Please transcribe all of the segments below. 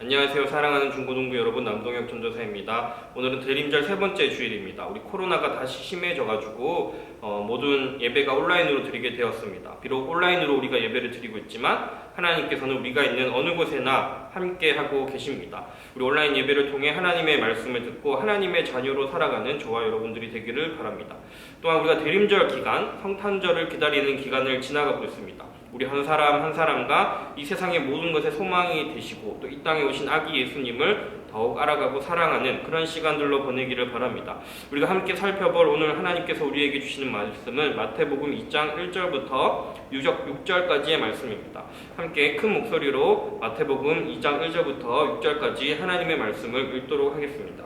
안녕하세요. 사랑하는 중고등부 여러분, 남동혁 전도사입니다. 오늘은 대림절 세 번째 주일입니다. 우리 코로나가 다시 심해져가지고 모든 예배가 온라인으로 드리게 되었습니다. 비록 온라인으로 우리가 예배를 드리고 있지만 하나님께서는 우리가 있는 어느 곳에나 함께 하고 계십니다. 우리 온라인 예배를 통해 하나님의 말씀을 듣고 하나님의 자녀로 살아가는 저와 여러분들이 되기를 바랍니다. 또한 우리가 대림절 기간, 성탄절을 기다리는 기간을 지나가고 있습니다. 우리 한 사람 한 사람과 이 세상의 모든 것에 소망이 되시고 또 이 땅에 오신 아기 예수님을 더욱 알아가고 사랑하는 그런 시간들로 보내기를 바랍니다. 우리가 함께 살펴볼 오늘 하나님께서 우리에게 주시는 말씀은 마태복음 2장 1절부터 6절까지의 말씀입니다. 함께 큰 목소리로 마태복음 2장 1절부터 6절까지 하나님의 말씀을 읽도록 하겠습니다.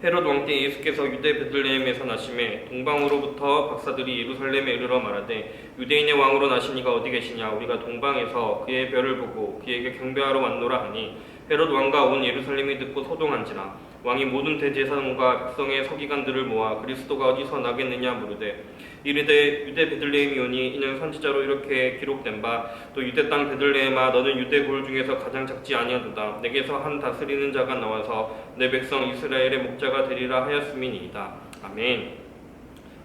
헤롯 왕 때 예수께서 유대 베들레헴에서 나심에 동방으로부터 박사들이 예루살렘에 이르러 말하되 유대인의 왕으로 나신 이가 어디 계시냐? 우리가 동방에서 그의 별을 보고 그에게 경배하러 왔노라 하니 헤롯 왕과 온 예루살렘이 듣고 소동한지라. 왕이 모든 대제사장과 백성의 서기관들을 모아 그리스도가 어디서 나겠느냐 물으되 이르되 유대 베들레헴이오니 이는 선지자로 이렇게 기록된 바 또 유대 땅 베들레헴아 너는 유대 골 중에서 가장 작지 아니하도다. 내게서 한 다스리는 자가 나와서 내 백성 이스라엘의 목자가 되리라 하였음이니이다. 아멘.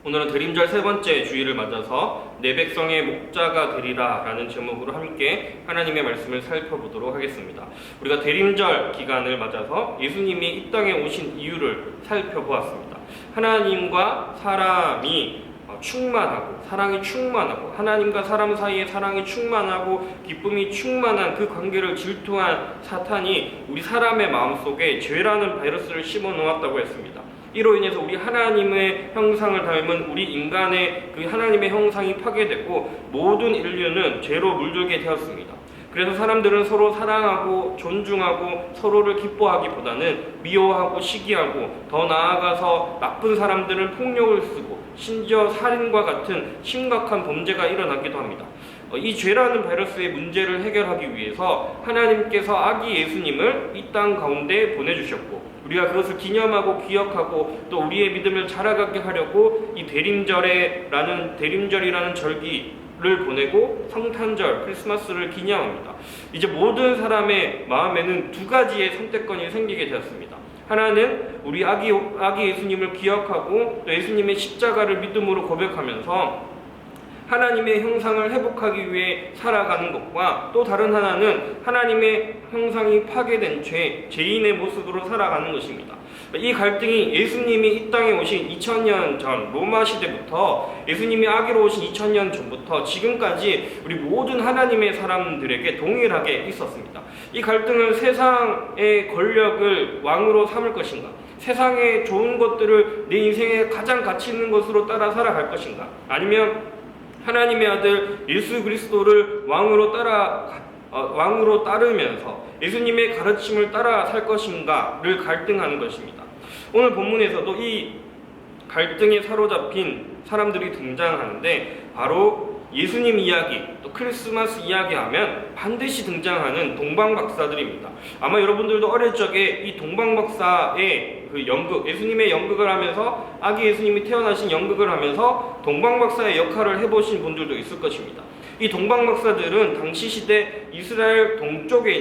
오늘은 대림절 세 번째 주일을 맞아서 내 백성의 목자가 되리라 라는 제목으로 함께 하나님의 말씀을 살펴보도록 하겠습니다. 우리가 대림절 기간을 맞아서 예수님이 이 땅에 오신 이유를 살펴보았습니다. 하나님과 사람이 충만하고 사랑이 충만하고 하나님과 사람 사이에 사랑이 충만하고 기쁨이 충만한 그 관계를 질투한 사탄이 우리 사람의 마음속에 죄라는 바이러스를 심어 놓았다고 했습니다. 이로 인해서 우리 하나님의 형상을 닮은 우리 인간의 그 하나님의 형상이 파괴되고 모든 인류는 죄로 물들게 되었습니다. 그래서 사람들은 서로 사랑하고 존중하고 서로를 기뻐하기보다는 미워하고 시기하고 더 나아가서 나쁜 사람들은 폭력을 쓰고 심지어 살인과 같은 심각한 범죄가 일어나기도 합니다. 이 죄라는 바이러스의 문제를 해결하기 위해서 하나님께서 아기 예수님을 이 땅 가운데 보내주셨고 우리가 그것을 기념하고 기억하고 또 우리의 믿음을 자라가게 하려고 이 대림절이라는 절기를 보내고 성탄절, 크리스마스를 기념합니다. 이제 모든 사람의 마음에는 두 가지의 선택권이 생기게 되었습니다. 하나는 우리 아기 예수님을 기억하고 또 예수님의 십자가를 믿음으로 고백하면서 하나님의 형상을 회복하기 위해 살아가는 것과 또 다른 하나는 하나님의 형상이 파괴된 죄인의 모습으로 살아가는 것입니다. 이 갈등이 예수님이 이 땅에 오신 2000년 전 로마 시대부터 예수님이 아기로 오신 2000년 전부터 지금까지 우리 모든 하나님의 사람들에게 동일하게 있었습니다. 이 갈등은 세상의 권력을 왕으로 삼을 것인가? 세상의 좋은 것들을 내 인생에 가장 가치 있는 것으로 따라 살아갈 것인가? 아니면 하나님의 아들 예수 그리스도를 왕으로 따르면서 예수님의 가르침을 따라 살 것인가를 갈등하는 것입니다. 오늘 본문에서도 이 갈등에 사로잡힌 사람들이 등장하는데 바로 예수님 이야기, 또 크리스마스 이야기하면 반드시 등장하는 동방박사들입니다. 아마 여러분들도 어릴 적에 이 동방박사의 그 연극, 예수님의 연극을 하면서 아기 예수님이 태어나신 연극을 하면서 동방박사의 역할을 해보신 분들도 있을 것입니다. 이 동방박사들은 당시 시대 이스라엘의 동쪽에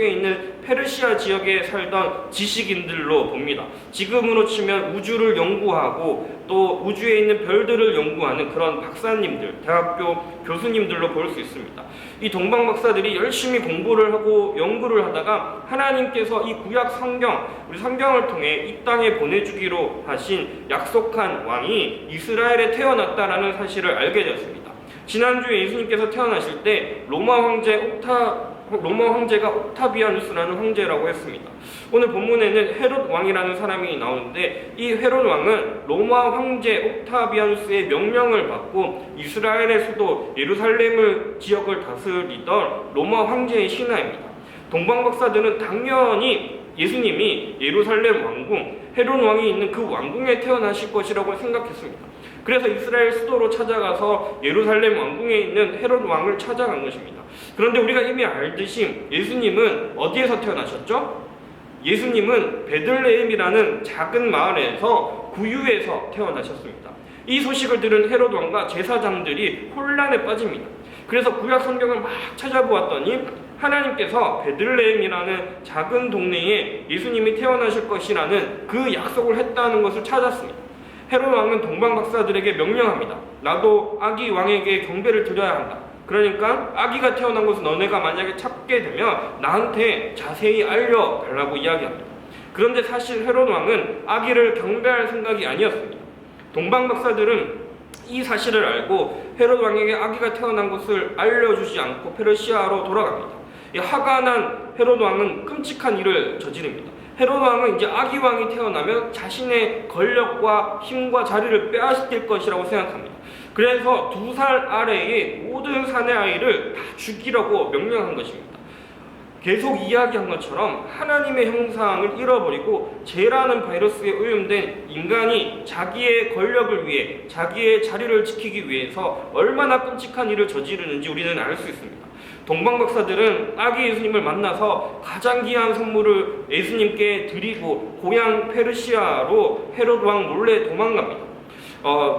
있는 페르시아 지역에 살던 지식인들로 봅니다. 지금으로 치면 우주를 연구하고 또 우주에 있는 별들을 연구하는 그런 박사님들, 대학교 교수님들로 볼 수 있습니다. 이 동방박사들이 열심히 공부를 하고 연구를 하다가 하나님께서 이 구약 성경, 우리 성경을 통해 이 땅에 보내주기로 하신 약속한 왕이 이스라엘에 태어났다라는 사실을 알게 되었습니다. 지난주에 예수님께서 태어나실 때 로마 황제가 옥타비아누스라는 황제라고 했습니다. 오늘 본문에는 헤롯 왕이라는 사람이 나오는데 이 헤롯 왕은 로마 황제 옥타비아누스의 명령을 받고 이스라엘의 수도 예루살렘 지역을 다스리던 로마 황제의 신하입니다. 동방박사들은 당연히 예수님이 예루살렘 왕궁 헤롯 왕이 있는 그 왕궁에 태어나실 것이라고 생각했습니다. 그래서 이스라엘 수도로 찾아가서 예루살렘 왕궁에 있는 헤롯 왕을 찾아간 것입니다. 그런데 우리가 이미 알듯이 예수님은 어디에서 태어나셨죠? 예수님은 베들레헴이라는 작은 마을에서 구유에서 태어나셨습니다. 이 소식을 들은 헤롯 왕과 제사장들이 혼란에 빠집니다. 그래서 구약 성경을 막 찾아보았더니 하나님께서 베들레헴이라는 작은 동네에 예수님이 태어나실 것이라는 그 약속을 했다는 것을 찾았습니다. 헤롯 왕은 동방 박사들에게 명령합니다. 나도 아기 왕에게 경배를 드려야 한다. 그러니까 아기가 태어난 것을 너네가 만약에 찾게 되면 나한테 자세히 알려달라고 이야기합니다. 그런데 사실 헤롯 왕은 아기를 경배할 생각이 아니었습니다. 동방 박사들은 이 사실을 알고 헤롯 왕에게 아기가 태어난 것을 알려주지 않고 페르시아로 돌아갑니다. 화가 난 헤롯 왕은 끔찍한 일을 저지릅니다. 헤롯 왕은 이제 아기 왕이 태어나면 자신의 권력과 힘과 자리를 빼앗길 것이라고 생각합니다. 그래서 2살 아래의 모든 사내 아이를 다 죽이라고 명령한 것입니다. 계속 이야기한 것처럼 하나님의 형상을 잃어버리고 죄라는 바이러스에 오염된 인간이 자기의 권력을 위해 자기의 자리를 지키기 위해서 얼마나 끔찍한 일을 저지르는지 우리는 알 수 있습니다. 동방 박사들은 아기 예수님을 만나서 가장 귀한 선물을 예수님께 드리고 고향 페르시아로 헤롯 왕 몰래 도망갑니다.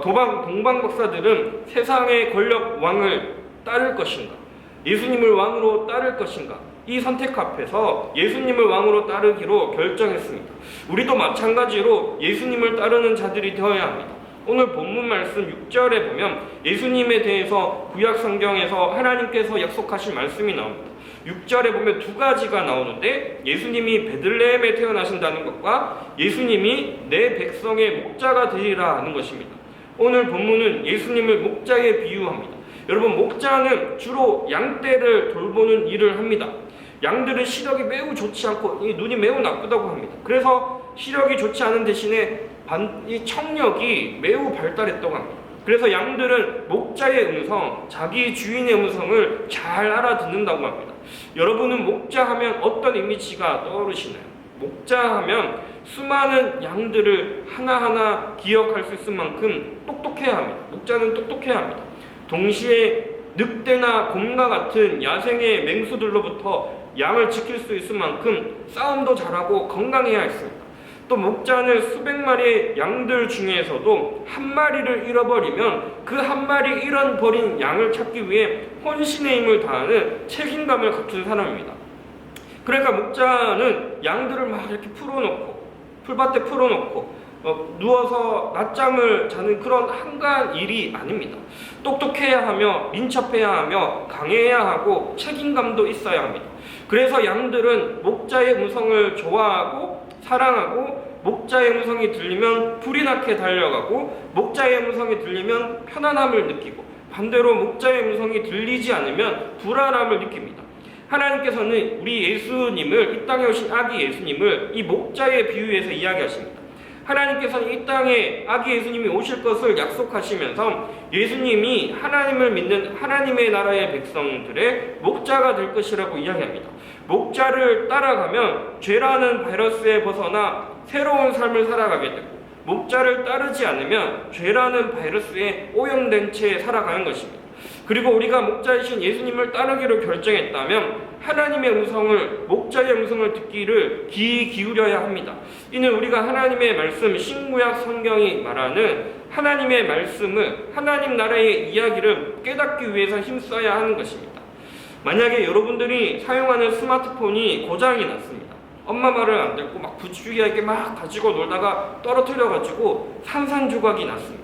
동방 박사들은 세상의 권력 왕을 따를 것인가, 예수님을 왕으로 따를 것인가, 이 선택 앞에서 예수님을 왕으로 따르기로 결정했습니다. 우리도 마찬가지로 예수님을 따르는 자들이 되어야 합니다. 오늘 본문 말씀 6절에 보면 예수님에 대해서 구약 성경에서 하나님께서 약속하신 말씀이 나옵니다. 6절에 보면 2가지가 나오는데 예수님이 베들레헴에 태어나신다는 것과 예수님이 내 백성의 목자가 되리라 하는 것입니다. 오늘 본문은 예수님을 목자에 비유합니다. 여러분, 목자는 주로 양떼를 돌보는 일을 합니다. 양들은 시력이 매우 좋지 않고 눈이 매우 나쁘다고 합니다. 그래서 시력이 좋지 않은 대신에 이 청력이 매우 발달했다고 합니다. 그래서 양들은 목자의 음성, 자기 주인의 음성을 잘 알아듣는다고 합니다. 여러분은 목자하면 어떤 이미지가 떠오르시나요? 목자하면 수많은 양들을 하나하나 기억할 수 있을 만큼 똑똑해야 합니다. 목자는 똑똑해야 합니다. 동시에 늑대나 곰과 같은 야생의 맹수들로부터 양을 지킬 수 있을 만큼 싸움도 잘하고 건강해야 했습니다. 또 목자는 수백 마리의 양들 중에서도 한 마리를 잃어버리면 그 한 마리 잃어버린 양을 찾기 위해 혼신의 힘을 다하는 책임감을 갖춘 사람입니다. 그러니까 목자는 양들을 막 이렇게 풀어놓고 풀밭에 풀어놓고 누워서 낮잠을 자는 그런 한가한 일이 아닙니다. 똑똑해야 하며 민첩해야 하며 강해야 하고 책임감도 있어야 합니다. 그래서 양들은 목자의 음성을 좋아하고 사랑하고 목자의 음성이 들리면 불이 나게 달려가고 목자의 음성이 들리면 편안함을 느끼고 반대로 목자의 음성이 들리지 않으면 불안함을 느낍니다. 하나님께서는 우리 예수님을, 이 땅에 오신 아기 예수님을 이 목자의 비유에서 이야기하십니다. 하나님께서는 이 땅에 아기 예수님이 오실 것을 약속하시면서 예수님이 하나님을 믿는 하나님의 나라의 백성들의 목자가 될 것이라고 이야기합니다. 목자를 따라가면 죄라는 바이러스에 벗어나 새로운 삶을 살아가게 되고, 목자를 따르지 않으면 죄라는 바이러스에 오염된 채 살아가는 것입니다. 그리고 우리가 목자이신 예수님을 따르기로 결정했다면 하나님의 음성을, 목자의 음성을 듣기를 귀 기울여야 합니다. 이는 우리가 하나님의 말씀, 신구약 성경이 말하는 하나님의 말씀을, 하나님 나라의 이야기를 깨닫기 위해서 힘써야 하는 것입니다. 만약에 여러분들이 사용하는 스마트폰이 고장이 났습니다. 엄마 말을 안 듣고 막 부주의하게 막 가지고 놀다가 떨어뜨려가지고 산산조각이 났습니다.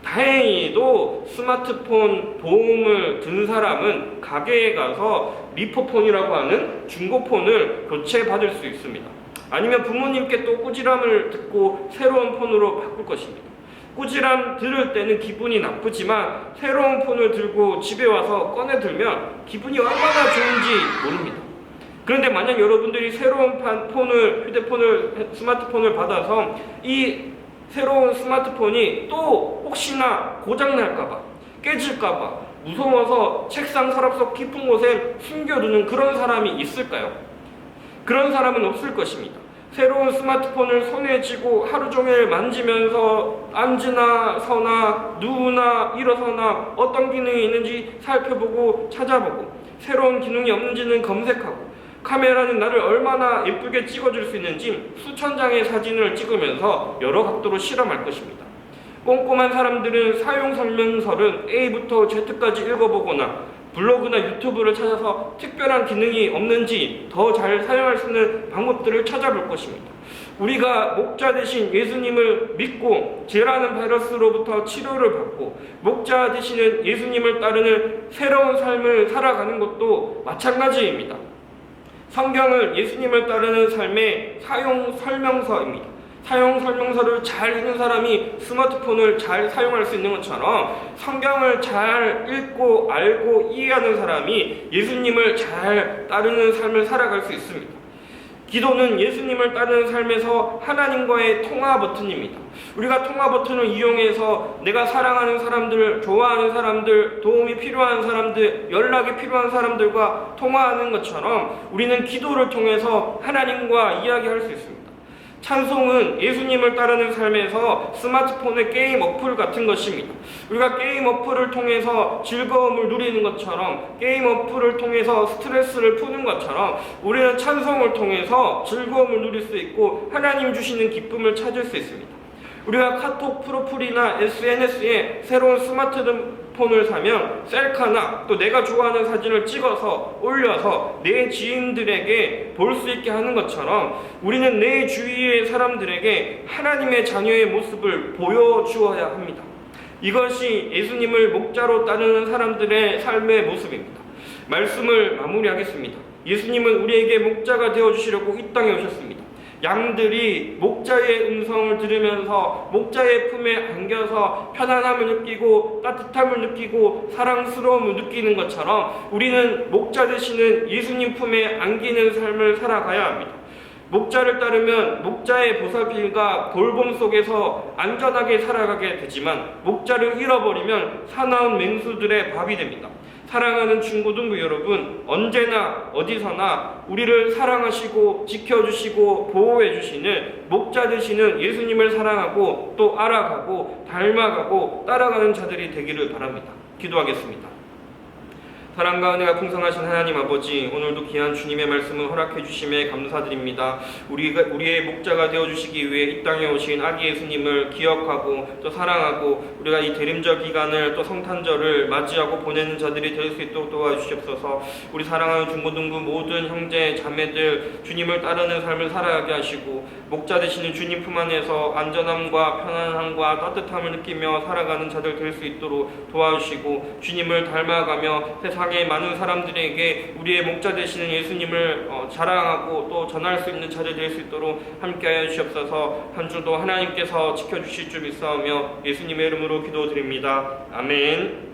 다행히도 스마트폰 보험을 든 사람은 가게에 가서 리포폰이라고 하는 중고폰을 교체받을 수 있습니다. 아니면 부모님께 또 꾸지람을 듣고 새로운 폰으로 바꿀 것입니다. 꾸지람 들을 때는 기분이 나쁘지만 새로운 폰을 들고 집에 와서 꺼내 들면 기분이 얼마나 좋은지 모릅니다. 그런데 만약 여러분들이 새로운 스마트폰을 받아서 이 새로운 스마트폰이 또 혹시나 고장날까봐, 깨질까봐 무서워서 책상 서랍 속 깊은 곳에 숨겨두는 그런 사람이 있을까요? 그런 사람은 없을 것입니다. 새로운 스마트폰을 손에 쥐고 하루 종일 만지면서 앉으나 서나 누우나 일어서나 어떤 기능이 있는지 살펴보고 찾아보고 새로운 기능이 없는지는 검색하고 카메라는 나를 얼마나 예쁘게 찍어줄 수 있는지 수천 장의 사진을 찍으면서 여러 각도로 실험할 것입니다. 꼼꼼한 사람들은 사용 설명서를 A부터 Z까지 읽어보거나 블로그나 유튜브를 찾아서 특별한 기능이 없는지 더 잘 사용할 수 있는 방법들을 찾아볼 것입니다. 우리가 목자 대신 예수님을 믿고 죄라는 바이러스로부터 치료를 받고 목자 되시는 예수님을 따르는 새로운 삶을 살아가는 것도 마찬가지입니다. 성경은 예수님을 따르는 삶의 사용 설명서입니다. 사용 설명서를 잘 읽는 사람이 스마트폰을 잘 사용할 수 있는 것처럼 성경을 잘 읽고 알고 이해하는 사람이 예수님을 잘 따르는 삶을 살아갈 수 있습니다. 기도는 예수님을 따르는 삶에서 하나님과의 통화 버튼입니다. 우리가 통화 버튼을 이용해서 내가 사랑하는 사람들, 좋아하는 사람들, 도움이 필요한 사람들, 연락이 필요한 사람들과 통화하는 것처럼 우리는 기도를 통해서 하나님과 이야기할 수 있습니다. 찬송은 예수님을 따르는 삶에서 스마트폰의 게임 어플 같은 것입니다. 우리가 게임 어플을 통해서 즐거움을 누리는 것처럼 게임 어플을 통해서 스트레스를 푸는 것처럼 우리는 찬송을 통해서 즐거움을 누릴 수 있고 하나님 주시는 기쁨을 찾을 수 있습니다. 우리가 카톡 프로필이나 SNS에 새로운 스마트폰을 사면 셀카나 또 내가 좋아하는 사진을 찍어서 올려서 내 지인들에게 볼 수 있게 하는 것처럼 우리는 내 주위의 사람들에게 하나님의 자녀의 모습을 보여주어야 합니다. 이것이 예수님을 목자로 따르는 사람들의 삶의 모습입니다. 말씀을 마무리하겠습니다. 예수님은 우리에게 목자가 되어주시려고 이 땅에 오셨습니다. 양들이 목자의 음성을 들으면서 목자의 품에 안겨서 편안함을 느끼고 따뜻함을 느끼고 사랑스러움을 느끼는 것처럼 우리는 목자 되시는 예수님 품에 안기는 삶을 살아가야 합니다. 목자를 따르면 목자의 보살핌과 돌봄 속에서 안전하게 살아가게 되지만 목자를 잃어버리면 사나운 맹수들의 밥이 됩니다. 사랑하는 중고등부 여러분, 언제나 어디서나 우리를 사랑하시고 지켜주시고 보호해주시는 목자 되시는 예수님을 사랑하고 또 알아가고 닮아가고 따라가는 자들이 되기를 바랍니다. 기도하겠습니다. 사랑과 은혜가 풍성하신 하나님 아버지, 오늘도 귀한 주님의 말씀을 허락해 주심에 감사드립니다. 우리의 목자가 되어주시기 위해 이 땅에 오신 아기 예수님을 기억하고 또 사랑하고 우리가 이 대림절 기간을 또 성탄절을 맞이하고 보내는 자들이 될 수 있도록 도와주시옵소서. 우리 사랑하는 중고등부 모든 형제 자매들 주님을 따르는 삶을 살아가게 하시고 목자 되시는 주님 품 안에서 안전함과 편안함과 따뜻함을 느끼며 살아가는 자들 될 수 있도록 도와주시고 주님을 닮아가며 세상의 많은 사람들에게 우리의 목자 되시는 예수님을 자랑하고 또 전할 수 있는 자들 될 수 있도록 함께하여 주시옵소서. 한 주도 하나님께서 지켜주실 줄 믿사오며 예수님의 이름으로 기도드립니다. 아멘.